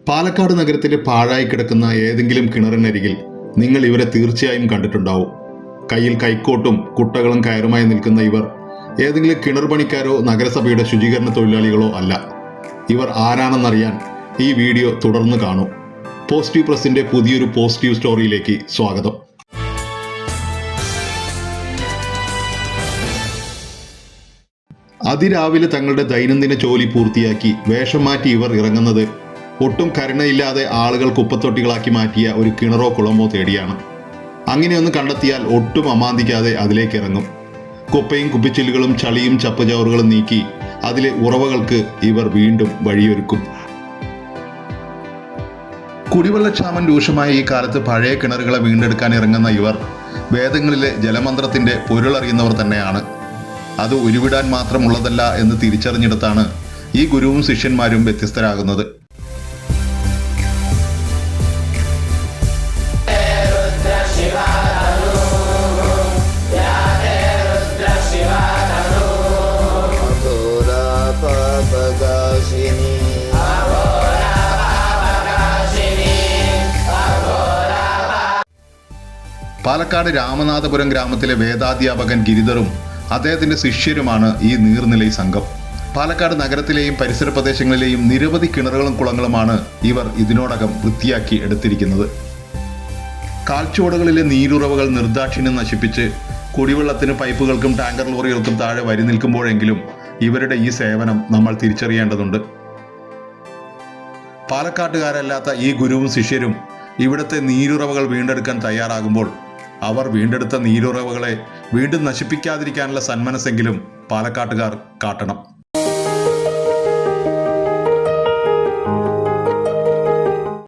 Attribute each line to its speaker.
Speaker 1: പാലക്കാട് നഗരത്തിലെ പാഴായി കിടക്കുന്ന ഏതെങ്കിലും കിണറിനരികിൽ നിങ്ങൾ ഇവരെ തീർച്ചയായും കണ്ടിട്ടുണ്ടാവും. കയ്യിൽ കൈക്കോട്ടും കുട്ടകളും കയറുമായി നിൽക്കുന്ന ഇവർ ഏതെങ്കിലും കിണർ പണിക്കാരോ നഗരസഭയുടെ ശുചീകരണ തൊഴിലാളികളോ അല്ല. ഇവർ ആരാണെന്നറിയാൻ ഈ വീഡിയോ തുടർന്ന് കാണൂ. പോസിറ്റീവ് പ്രസിന്റെ പുതിയൊരു പോസിറ്റീവ് സ്റ്റോറിയിലേക്ക് സ്വാഗതം. അതിരാവിലെ തങ്ങളുടെ ദൈനംദിന ജോലി പൂർത്തിയാക്കി വേഷം മാറ്റി ഇവർ ഇറങ്ങുന്നത് ഒട്ടും കരുണയില്ലാതെ ആളുകൾ കുപ്പത്തൊട്ടികളാക്കി മാറ്റിയ ഒരു കിണറോ കുളമോ തേടിയാണ്. അങ്ങനെയൊന്ന് കണ്ടെത്തിയാൽ ഒട്ടും അമാന്തിക്കാതെ അതിലേക്ക് ഇറങ്ങും. കുപ്പയും കുപ്പിച്ചില്ലുകളും ചളിയും ചപ്പുചവറുകളും നീക്കി അതിലെ ഉറവകൾക്ക് ഇവർ വീണ്ടും വഴിയൊരുക്കും. കുടിവെള്ളക്ഷാമം രൂക്ഷമായ ഈ കാലത്ത് പഴയ കിണറുകളെ വീണ്ടെടുക്കാൻ ഇറങ്ങുന്ന ഇവർ വേദങ്ങളിലെ ജലമന്ത്രത്തിന്റെ പൊരുളറിയുന്നവർ തന്നെയാണ്. അത് ഉരുവിടാൻ മാത്രമുള്ളതല്ല എന്ന് തിരിച്ചറിഞ്ഞെടുത്താണ് ഈ ഗുരുവും ശിഷ്യന്മാരും വ്യത്യസ്തരാകുന്നത്. പാലക്കാട് രാമനാഥപുരം ഗ്രാമത്തിലെ വേദാധ്യാപകൻ ഗിരിധറും അദ്ദേഹത്തിന്റെ ശിഷ്യരുമാണ് ഈ നീർനിലൈ സംഘം. പാലക്കാട് നഗരത്തിലെയും പരിസര പ്രദേശങ്ങളിലെയും നിരവധി കിണറുകളും കുളങ്ങളുമാണ് ഇവർ ഇതിനോടകം വൃത്തിയാക്കി എടുത്തിരിക്കുന്നത്. കാൽച്ചുവടുകളിലെ നീരുറവകൾ നിർദാക്ഷിണ്യം നശിപ്പിച്ച് കുടിവെള്ളത്തിന് പൈപ്പുകൾക്കും ടാങ്കർ ലോറികൾക്കും താഴെ വരി നിൽക്കുമ്പോഴെങ്കിലും ഇവരുടെ ഈ സേവനം നമ്മൾ തിരിച്ചറിയേണ്ടതുണ്ട്. പാലക്കാട്ടുകാരല്ലാത്ത ഈ ഗുരുവും ശിഷ്യരും ഇവിടുത്തെ നീരുറവകൾ വീണ്ടെടുക്കാൻ തയ്യാറാകുമ്പോൾ അവർ വീണ്ടെടുത്ത നീരുറവകളെ വീണ്ടും നശിപ്പിക്കാതിരിക്കാനുള്ള സന്മനസ്സെങ്കിലും പാലക്കാട്ടുകാർ കാട്ടണം.